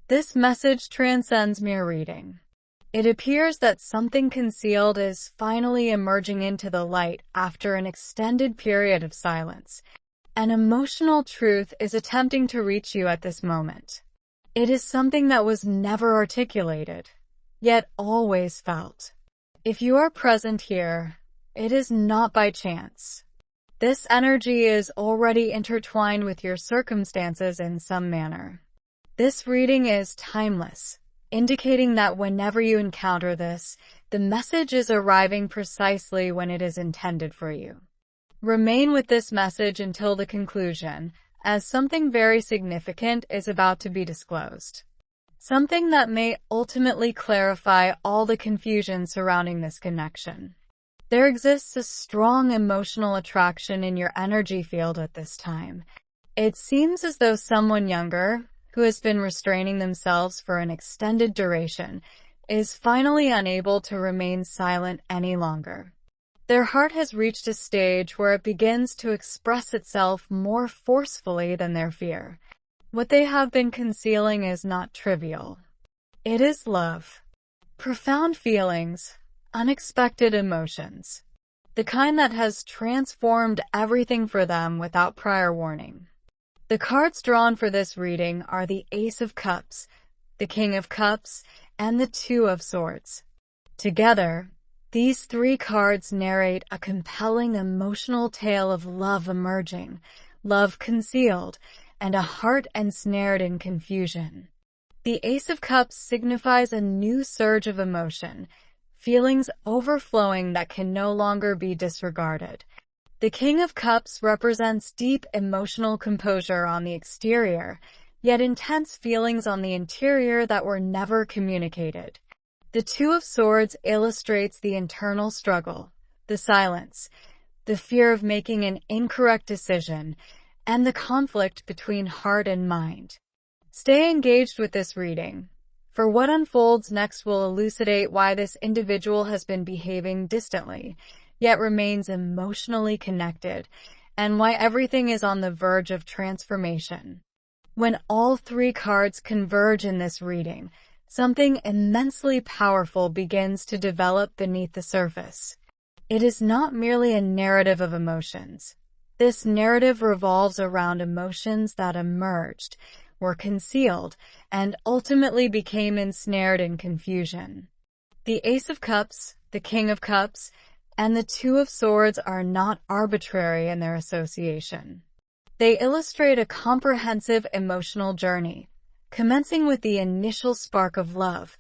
This message transcends mere reading. It appears that something concealed is finally emerging into the light after an extended period of silence. An emotional truth is attempting to reach you at this moment. It is something that was never articulated, yet always felt. If you are present here, it is not by chance. This energy is already intertwined with your circumstances in some manner. This reading is timeless, indicating that whenever you encounter this, the message is arriving precisely when it is intended for you. Remain with this message until the conclusion, as something very significant is about to be disclosed. Something that may ultimately clarify all the confusion surrounding this connection. There exists a strong emotional attraction in your energy field at this time. It seems as though someone younger, who has been restraining themselves for an extended duration, is finally unable to remain silent any longer. Their heart has reached a stage where it begins to express itself more forcefully than their fear. What they have been concealing is not trivial. It is love. Profound feelings, unexpected emotions. The kind that has transformed everything for them without prior warning. The cards drawn for this reading are the Ace of Cups, the King of Cups, and the Two of Swords. Together, these three cards narrate a compelling emotional tale of love emerging, love concealed, and a heart ensnared in confusion. The Ace of Cups signifies a new surge of emotion, feelings overflowing that can no longer be disregarded. The King of Cups represents deep emotional composure on the exterior, yet intense feelings on the interior that were never communicated. The Two of Swords illustrates the internal struggle, the silence, the fear of making an incorrect decision, and the conflict between heart and mind. Stay engaged with this reading, for what unfolds next will elucidate why this individual has been behaving distantly, yet remains emotionally connected, and why everything is on the verge of transformation. When all three cards converge in this reading, something immensely powerful begins to develop beneath the surface. It is not merely a narrative of emotions. This narrative revolves around emotions that emerged, were concealed, and ultimately became ensnared in confusion. The Ace of Cups, the King of Cups, and the Two of Swords are not arbitrary in their association. They illustrate a comprehensive emotional journey, commencing with the initial spark of love,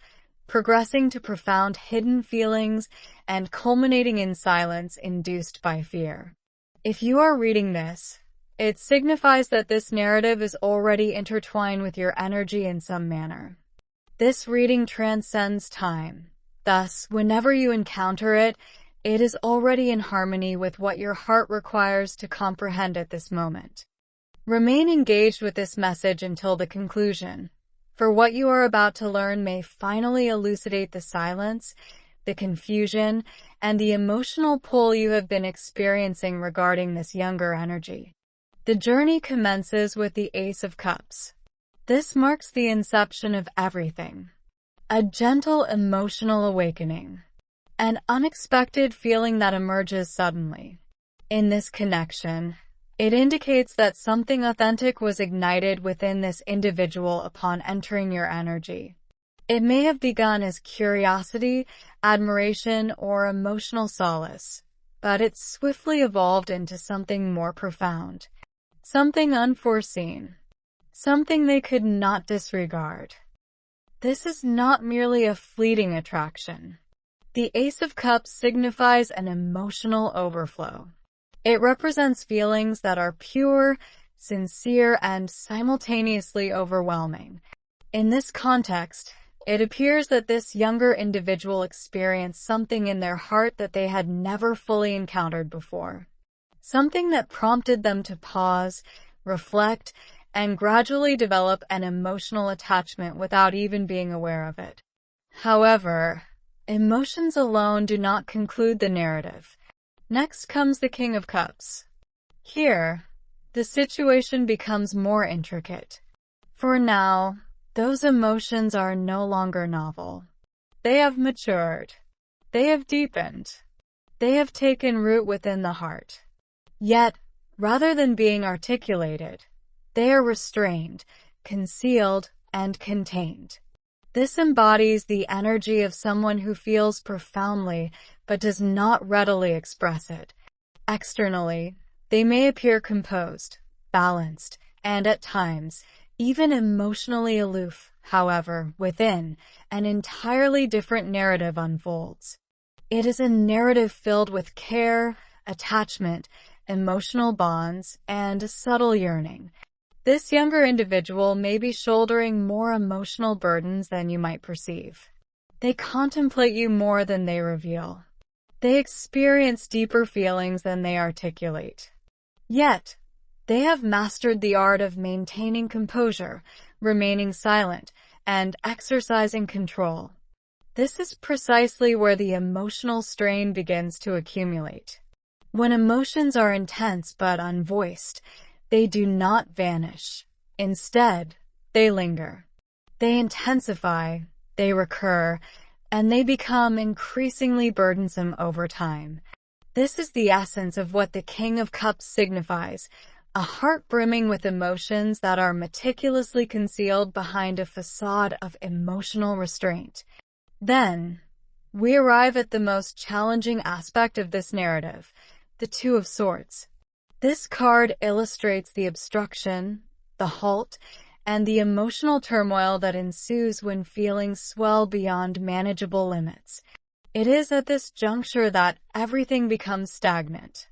progressing to profound hidden feelings, and culminating in silence induced by fear. If you are reading this, it signifies that this narrative is already intertwined with your energy in some manner. This reading transcends time. Thus, whenever you encounter it, it is already in harmony with what your heart requires to comprehend at this moment. Remain engaged with this message until the conclusion, for what you are about to learn may finally elucidate the silence, the confusion, and the emotional pull you have been experiencing regarding this younger energy. The journey commences with the Ace of Cups. This marks the inception of everything. A gentle emotional awakening. An unexpected feeling that emerges suddenly. In this connection, it indicates that something authentic was ignited within this individual upon entering your energy. It may have begun as curiosity, admiration, or emotional solace, but it swiftly evolved into something more profound. Something unforeseen. Something they could not disregard. This is not merely a fleeting attraction. The Ace of Cups signifies an emotional overflow. It represents feelings that are pure, sincere, and simultaneously overwhelming. In this context, it appears that this younger individual experienced something in their heart that they had never fully encountered before. Something that prompted them to pause, reflect, and gradually develop an emotional attachment without even being aware of it. However, emotions alone do not conclude the narrative. Next comes the King of Cups. Here, the situation becomes more intricate. For now, those emotions are no longer novel. They have matured. They have deepened. They have taken root within the heart. Yet, rather than being articulated, they are restrained, concealed, and contained. This embodies the energy of someone who feels profoundly but does not readily express it. Externally, they may appear composed, balanced, and at times, even emotionally aloof. However, within, an entirely different narrative unfolds. It is a narrative filled with care, attachment, emotional bonds, and subtle yearning. This younger individual may be shouldering more emotional burdens than you might perceive. They contemplate you more than they reveal. They experience deeper feelings than they articulate. Yet, they have mastered the art of maintaining composure, remaining silent, and exercising control. This is precisely where the emotional strain begins to accumulate. When emotions are intense but unvoiced, they do not vanish. Instead, they linger. They intensify, they recur, and they become increasingly burdensome over time. This is the essence of what the King of Cups signifies, a heart brimming with emotions that are meticulously concealed behind a facade of emotional restraint. Then, we arrive at the most challenging aspect of this narrative, the Two of Swords. This card illustrates the obstruction, the halt, and the emotional turmoil that ensues when feelings swell beyond manageable limits. It is at this juncture that everything becomes stagnant.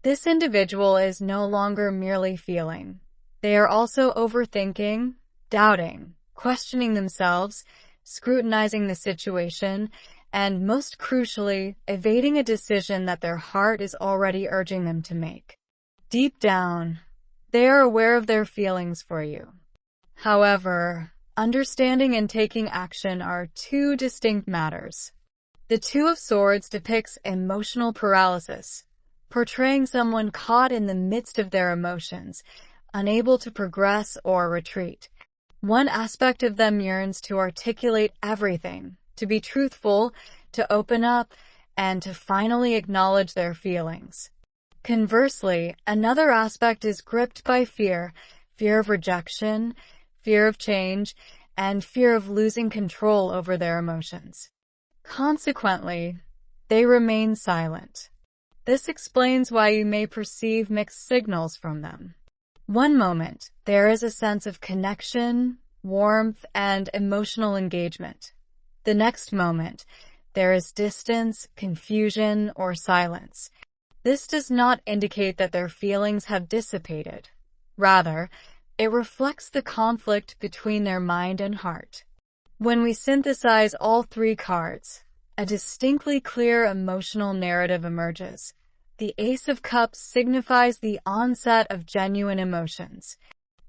This individual is no longer merely feeling. They are also overthinking, doubting, questioning themselves, scrutinizing the situation, and most crucially, evading a decision that their heart is already urging them to make. Deep down, they are aware of their feelings for you. However, understanding and taking action are two distinct matters. The Two of Swords depicts emotional paralysis, portraying someone caught in the midst of their emotions, unable to progress or retreat. One aspect of them yearns to articulate everything, to be truthful, to open up, and to finally acknowledge their feelings. Conversely, another aspect is gripped by fear, fear of rejection, fear of change, and fear of losing control over their emotions. Consequently, they remain silent. This explains why you may perceive mixed signals from them. One moment, there is a sense of connection, warmth, and emotional engagement. The next moment, there is distance, confusion, or silence. This does not indicate that their feelings have dissipated. Rather, it reflects the conflict between their mind and heart. When we synthesize all three cards, a distinctly clear emotional narrative emerges. The Ace of Cups signifies the onset of genuine emotions.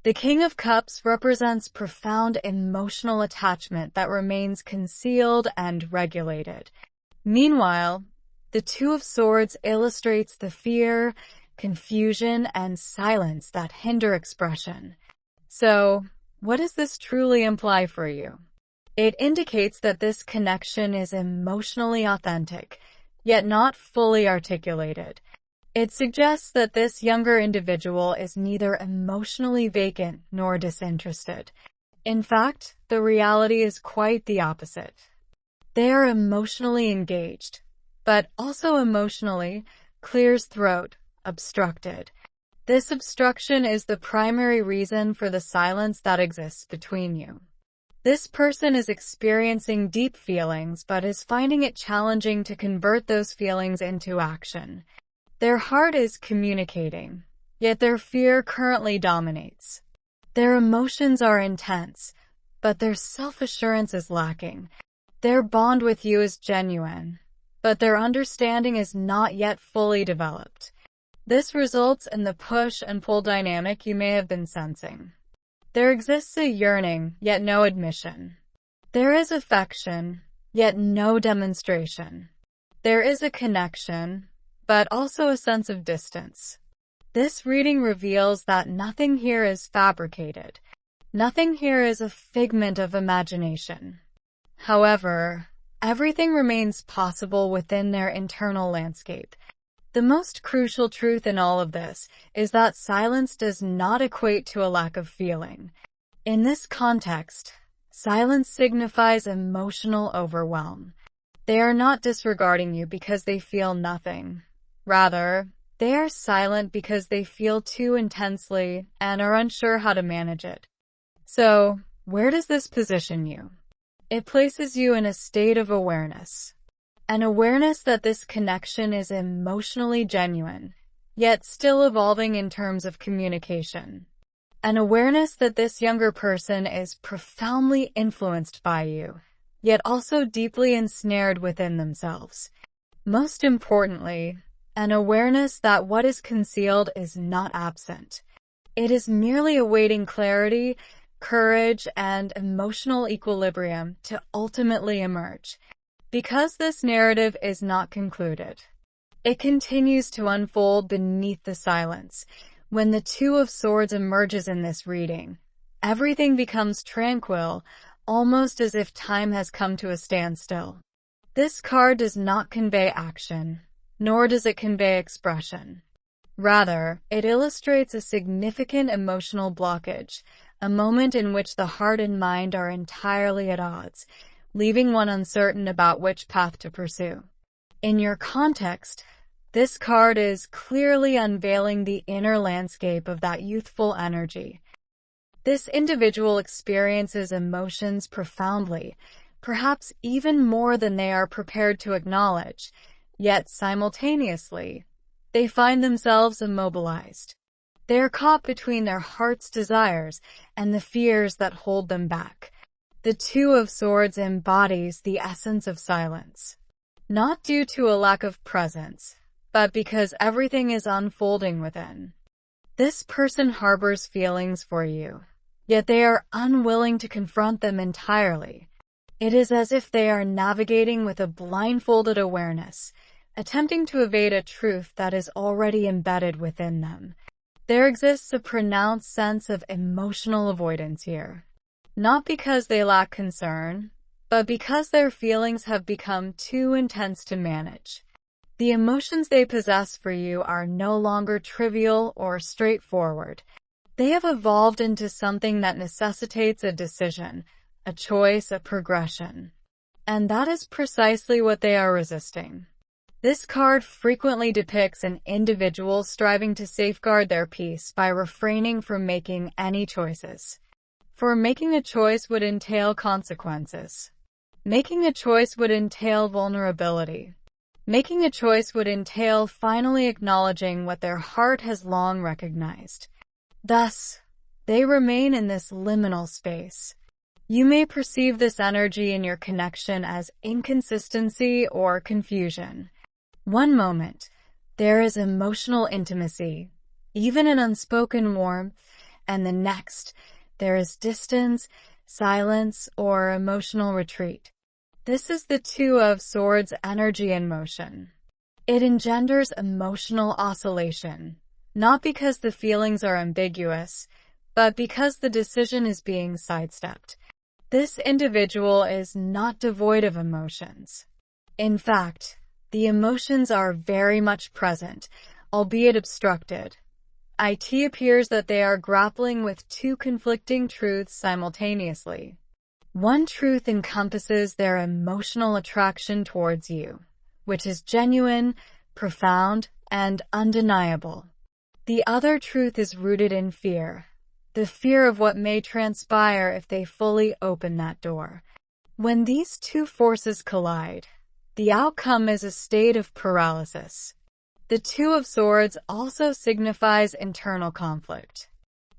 The King of Cups represents profound emotional attachment that remains concealed and regulated. Meanwhile, the Two of Swords illustrates the fear, confusion, and silence that hinder expression. So, what does this truly imply for you? It indicates that this connection is emotionally authentic, yet not fully articulated. It suggests that this younger individual is neither emotionally vacant nor disinterested. In fact, the reality is quite the opposite. They are emotionally engaged, but also emotionally clears throat, obstructed. This obstruction is the primary reason for the silence that exists between you. This person is experiencing deep feelings but is finding it challenging to convert those feelings into action. Their heart is communicating, yet their fear currently dominates. Their emotions are intense, but their self-assurance is lacking. Their bond with you is genuine, but their understanding is not yet fully developed. This results in the push and pull dynamic you may have been sensing. There exists a yearning, yet no admission. There is affection, yet no demonstration. There is a connection, but also a sense of distance. This reading reveals that nothing here is fabricated. Nothing here is a figment of imagination. However, everything remains possible within their internal landscape. The most crucial truth in all of this is that silence does not equate to a lack of feeling. In this context, silence signifies emotional overwhelm. They are not disregarding you because they feel nothing. Rather, they are silent because they feel too intensely and are unsure how to manage it. So, where does this position you? It places you in a state of awareness. An awareness that this connection is emotionally genuine, yet still evolving in terms of communication. An awareness that this younger person is profoundly influenced by you, yet also deeply ensnared within themselves. Most importantly, an awareness that what is concealed is not absent. It is merely awaiting clarity, courage, and emotional equilibrium to ultimately emerge. Because this narrative is not concluded, it continues to unfold beneath the silence. When the Two of Swords emerges in this reading, everything becomes tranquil, almost as if time has come to a standstill. This card does not convey action, nor does it convey expression. Rather, it illustrates a significant emotional blockage, a moment in which the heart and mind are entirely at odds, leaving one uncertain about which path to pursue. In your context, this card is clearly unveiling the inner landscape of that youthful energy. This individual experiences emotions profoundly, perhaps even more than they are prepared to acknowledge, yet simultaneously, they find themselves immobilized. They are caught between their heart's desires and the fears that hold them back. The Two of Swords embodies the essence of silence, not due to a lack of presence, but because everything is unfolding within. This person harbors feelings for you, yet they are unwilling to confront them entirely. It is as if they are navigating with a blindfolded awareness, attempting to evade a truth that is already embedded within them. There exists a pronounced sense of emotional avoidance here. Not because they lack concern, but because their feelings have become too intense to manage. The emotions they possess for you are no longer trivial or straightforward. They have evolved into something that necessitates a decision, a choice, a progression. And that is precisely what they are resisting. This card frequently depicts an individual striving to safeguard their peace by refraining from making any choices. For making a choice would entail consequences. Making a choice would entail vulnerability. Making a choice would entail finally acknowledging what their heart has long recognized. Thus, they remain in this liminal space. You may perceive this energy in your connection as inconsistency or confusion. One moment, there is emotional intimacy, even an unspoken warmth, and the next, there is distance, silence, or emotional retreat. This is the Two of Swords energy in motion. It engenders emotional oscillation, not because the feelings are ambiguous, but because the decision is being sidestepped. This individual is not devoid of emotions. In fact, the emotions are very much present, albeit obstructed. It appears that they are grappling with two conflicting truths simultaneously. One truth encompasses their emotional attraction towards you, which is genuine, profound, and undeniable. The other truth is rooted in fear, the fear of what may transpire if they fully open that door. When these two forces collide, the outcome is a state of paralysis. The Two of Swords also signifies internal conflict.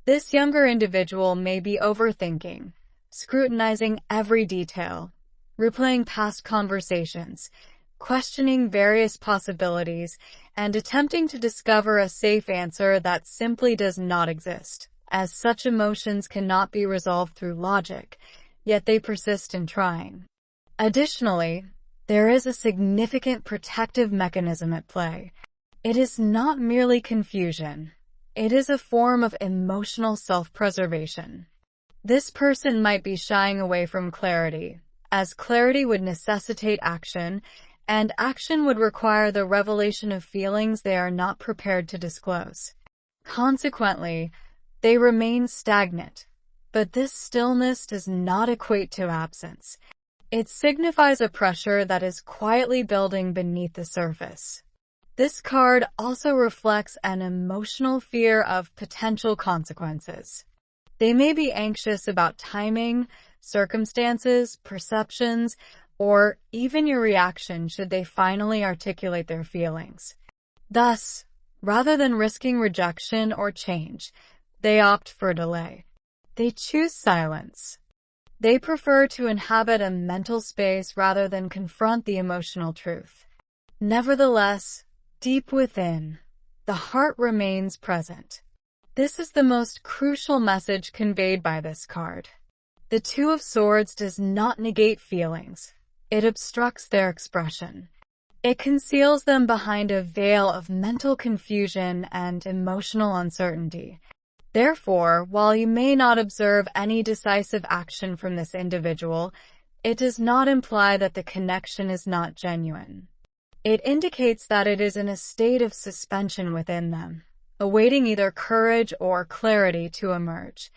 This younger individual may be overthinking, scrutinizing every detail, replaying past conversations, questioning various possibilities, and attempting to discover a safe answer that simply does not exist, as such emotions cannot be resolved through logic, yet they persist in trying. Additionally, there is a significant protective mechanism at play. It is not merely confusion. It is a form of emotional self-preservation. This person might be shying away from clarity, as clarity would necessitate action, and action would require the revelation of feelings they are not prepared to disclose. Consequently, they remain stagnant. But this stillness does not equate to absence. It signifies a pressure that is quietly building beneath the surface. This card also reflects an emotional fear of potential consequences. They may be anxious about timing, circumstances, perceptions, or even your reaction should they finally articulate their feelings. Thus, rather than risking rejection or change, they opt for delay. They choose silence. They prefer to inhabit a mental space rather than confront the emotional truth. Nevertheless, deep within, the heart remains present. This is the most crucial message conveyed by this card. The Two of Swords does not negate feelings. It obstructs their expression. It conceals them behind a veil of mental confusion and emotional uncertainty. Therefore, while you may not observe any decisive action from this individual, it does not imply that the connection is not genuine. It indicates that it is in a state of suspension within them, awaiting either courage or clarity to emerge.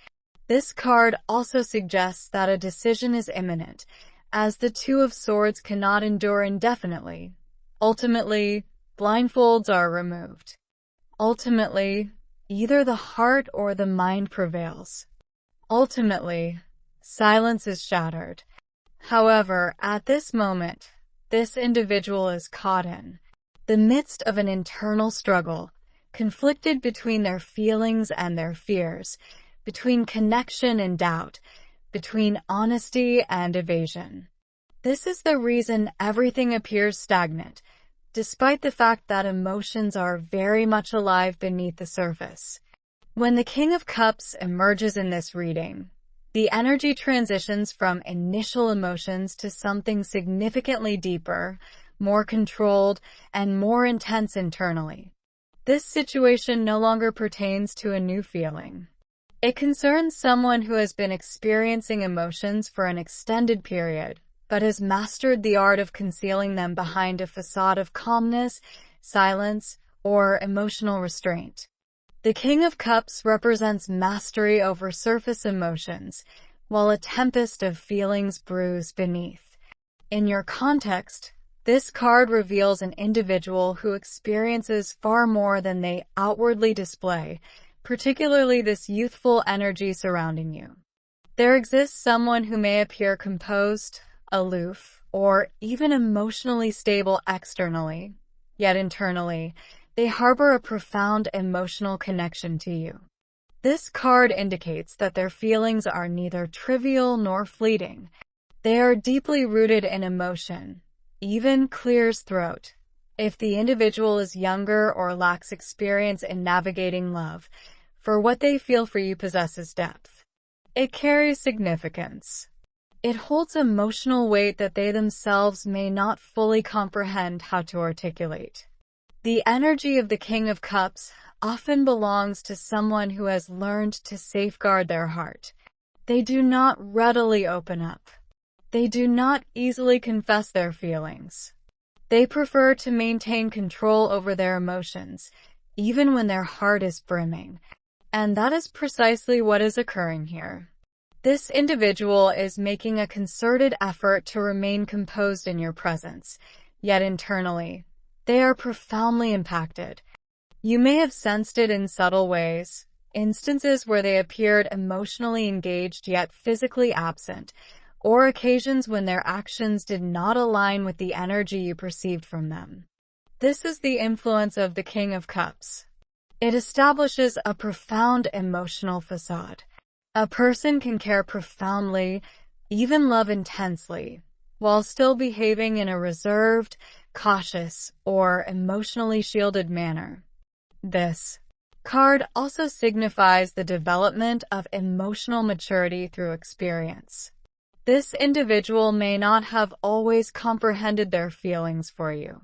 This card also suggests that a decision is imminent, as the Two of Swords cannot endure indefinitely. Ultimately, blindfolds are removed. Ultimately, either the heart or the mind prevails. Ultimately, silence is shattered. However, at this moment, this individual is caught in the midst of an internal struggle, conflicted between their feelings and their fears, between connection and doubt, between honesty and evasion. This is the reason everything appears stagnant, despite the fact that emotions are very much alive beneath the surface. When the King of Cups emerges in this reading, the energy transitions from initial emotions to something significantly deeper, more controlled, and more intense internally. This situation no longer pertains to a new feeling. It concerns someone who has been experiencing emotions for an extended period, but has mastered the art of concealing them behind a facade of calmness, silence, or emotional restraint. The King of Cups represents mastery over surface emotions, while a tempest of feelings brews beneath. In your context, this card reveals an individual who experiences far more than they outwardly display, particularly this youthful energy surrounding you. There exists someone who may appear composed, aloof, or even emotionally stable externally, yet internally, they harbor a profound emotional connection to you. This card indicates that their feelings are neither trivial nor fleeting. They are deeply rooted in emotion, even clear as throat. If the individual is younger or lacks experience in navigating love, for what they feel for you possesses depth. It carries significance. It holds emotional weight that they themselves may not fully comprehend how to articulate. The energy of the King of Cups often belongs to someone who has learned to safeguard their heart. They do not readily open up. They do not easily confess their feelings. They prefer to maintain control over their emotions, even when their heart is brimming. And that is precisely what is occurring here. This individual is making a concerted effort to remain composed in your presence, yet internally, they are profoundly impacted. You may have sensed it in subtle ways, instances where they appeared emotionally engaged yet physically absent, or occasions when their actions did not align with the energy you perceived from them. This is the influence of the King of Cups. It establishes a profound emotional facade. A person can care profoundly, even love intensely, while still behaving in a reserved, cautious, or emotionally shielded manner. This card also signifies the development of emotional maturity through experience. This individual may not have always comprehended their feelings for you.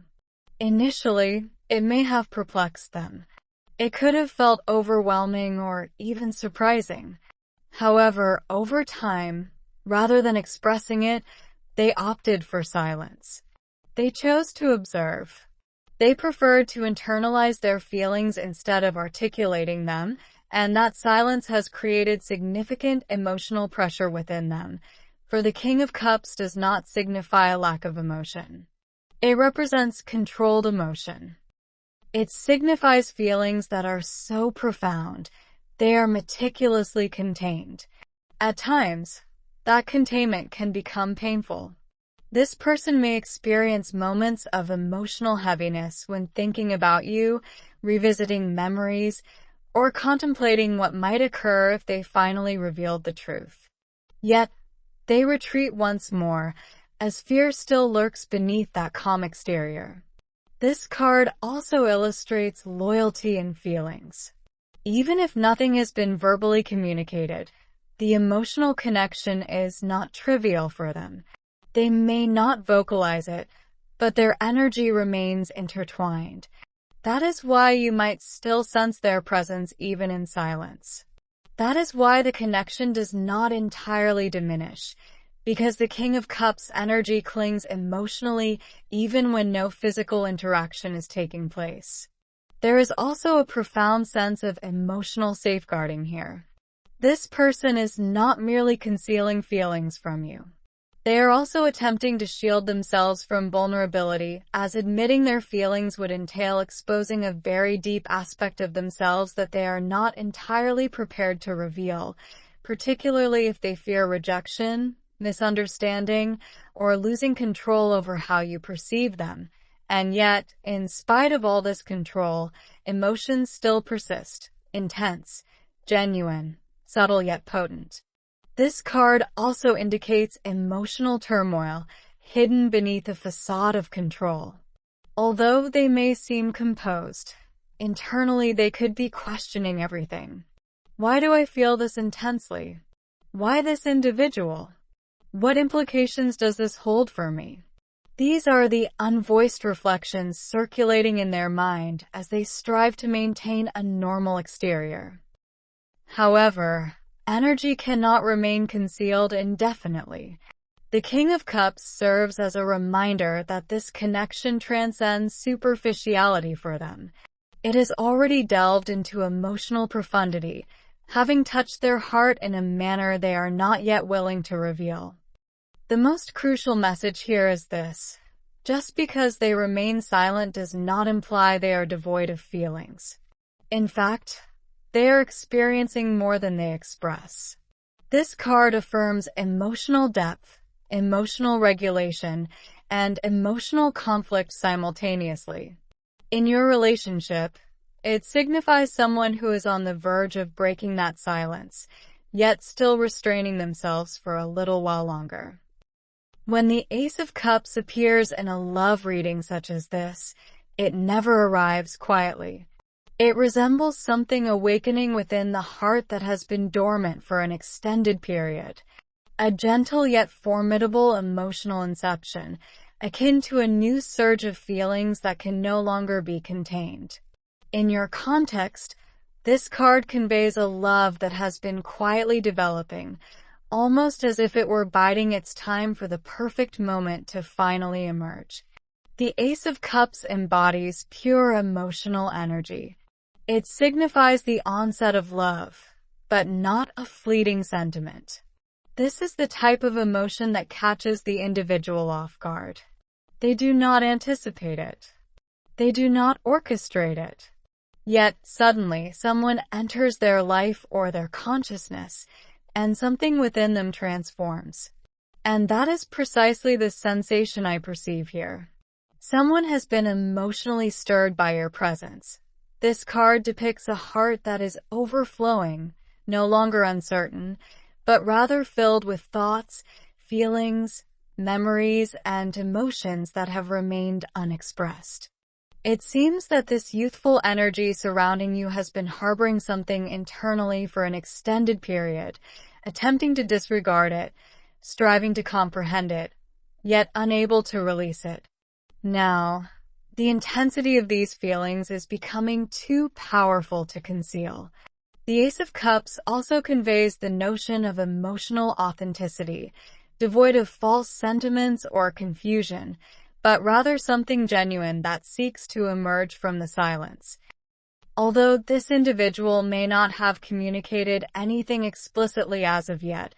Initially, it may have perplexed them. It could have felt overwhelming or even surprising. However, over time, rather than expressing it, they opted for silence. They chose to observe. They preferred to internalize their feelings instead of articulating them, and that silence has created significant emotional pressure within them. For the King of Cups does not signify a lack of emotion. It represents controlled emotion. It signifies feelings that are so profound, they are meticulously contained. At times, that containment can become painful. This person may experience moments of emotional heaviness when thinking about you, revisiting memories, or contemplating what might occur if they finally revealed the truth. Yet, they retreat once more, as fear still lurks beneath that calm exterior. This card also illustrates loyalty and feelings. Even if nothing has been verbally communicated, the emotional connection is not trivial for them. They may not vocalize it, but their energy remains intertwined. That is why you might still sense their presence even in silence. That is why the connection does not entirely diminish, because the King of Cups energy clings emotionally even when no physical interaction is taking place. There is also a profound sense of emotional safeguarding here. This person is not merely concealing feelings from you. They are also attempting to shield themselves from vulnerability, as admitting their feelings would entail exposing a very deep aspect of themselves that they are not entirely prepared to reveal, particularly if they fear rejection, misunderstanding, or losing control over how you perceive them. And yet, in spite of all this control, emotions still persist, intense, genuine, subtle yet potent. This card also indicates emotional turmoil hidden beneath a facade of control. Although they may seem composed, internally they could be questioning everything. Why do I feel this intensely? Why this individual? What implications does this hold for me? These are the unvoiced reflections circulating in their mind as they strive to maintain a normal exterior. However, energy cannot remain concealed indefinitely. The King of Cups serves as a reminder that this connection transcends superficiality for them. It has already delved into emotional profundity, having touched their heart in a manner they are not yet willing to reveal. The most crucial message here is this: just because they remain silent does not imply they are devoid of feelings. In fact, they are experiencing more than they express. This card affirms emotional depth, emotional regulation, and emotional conflict simultaneously. In your relationship, it signifies someone who is on the verge of breaking that silence, yet still restraining themselves for a little while longer. When the Ace of Cups appears in a love reading such as this, it never arrives quietly. It resembles something awakening within the heart that has been dormant for an extended period. A gentle yet formidable emotional inception, akin to a new surge of feelings that can no longer be contained. In your context, this card conveys a love that has been quietly developing, almost as if it were biding its time for the perfect moment to finally emerge. The Ace of Cups embodies pure emotional energy. It signifies the onset of love, but not a fleeting sentiment. This is the type of emotion that catches the individual off guard. They do not anticipate it. They do not orchestrate it. Yet, suddenly, someone enters their life or their consciousness, and something within them transforms. And that is precisely the sensation I perceive here. Someone has been emotionally stirred by your presence. This card depicts a heart that is overflowing, no longer uncertain, but rather filled with thoughts, feelings, memories, and emotions that have remained unexpressed. It seems that this youthful energy surrounding you has been harboring something internally for an extended period, attempting to disregard it, striving to comprehend it, yet unable to release it. Now, the intensity of these feelings is becoming too powerful to conceal. The Ace of Cups also conveys the notion of emotional authenticity, devoid of false sentiments or confusion, but rather something genuine that seeks to emerge from the silence. Although this individual may not have communicated anything explicitly as of yet,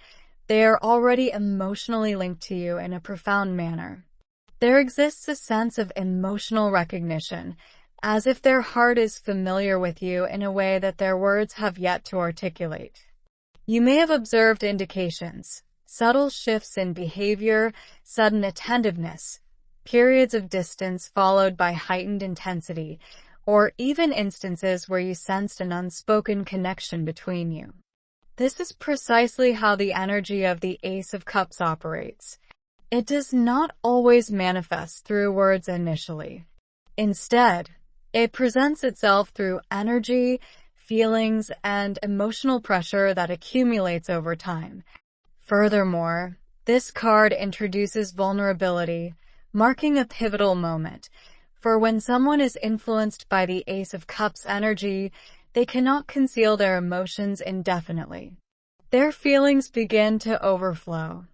they are already emotionally linked to you in a profound manner. There exists a sense of emotional recognition, as if their heart is familiar with you in a way that their words have yet to articulate. You may have observed indications, subtle shifts in behavior, sudden attentiveness, periods of distance followed by heightened intensity, or even instances where you sensed an unspoken connection between you. This is precisely how the energy of the Ace of Cups operates. It does not always manifest through words initially. Instead, it presents itself through energy, feelings, and emotional pressure that accumulates over time. Furthermore, this card introduces vulnerability, marking a pivotal moment. For when someone is influenced by the Ace of Cups energy, they cannot conceal their emotions indefinitely. Their feelings begin to overflow.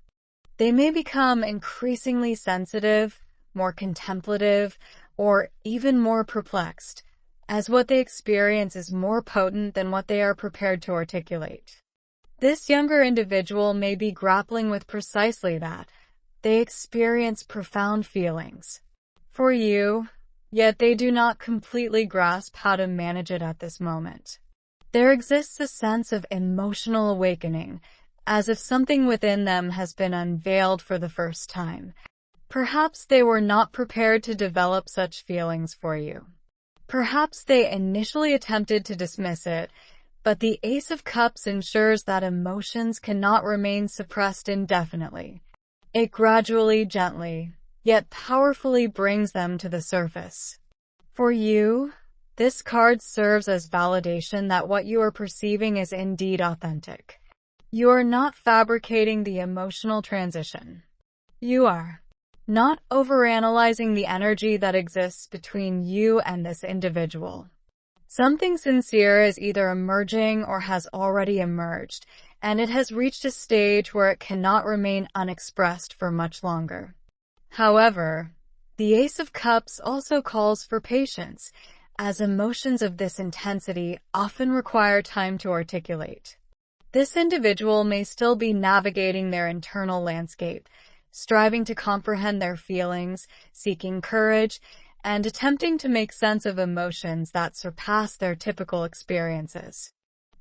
They may become increasingly sensitive, more contemplative, or even more perplexed, as what they experience is more potent than what they are prepared to articulate. This younger individual may be grappling with precisely that. They experience profound feelings for you, yet they do not completely grasp how to manage it at this moment. There exists a sense of emotional awakening, as if something within them has been unveiled for the first time. Perhaps they were not prepared to develop such feelings for you. Perhaps they initially attempted to dismiss it, but the Ace of Cups ensures that emotions cannot remain suppressed indefinitely. It gradually, gently, yet powerfully brings them to the surface. For you, this card serves as validation that what you are perceiving is indeed authentic. You are not fabricating the emotional transition. You are not overanalyzing the energy that exists between you and this individual. Something sincere is either emerging or has already emerged, and it has reached a stage where it cannot remain unexpressed for much longer. However, the Ace of Cups also calls for patience, as emotions of this intensity often require time to articulate. This individual may still be navigating their internal landscape, striving to comprehend their feelings, seeking courage, and attempting to make sense of emotions that surpass their typical experiences.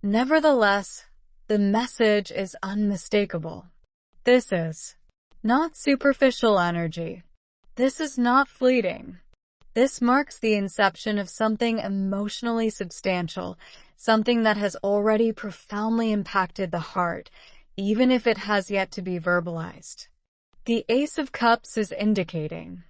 Nevertheless, the message is unmistakable. This is not superficial energy. This is not fleeting. This marks the inception of something emotionally substantial, something that has already profoundly impacted the heart, even if it has yet to be verbalized. The Ace of Cups is indicating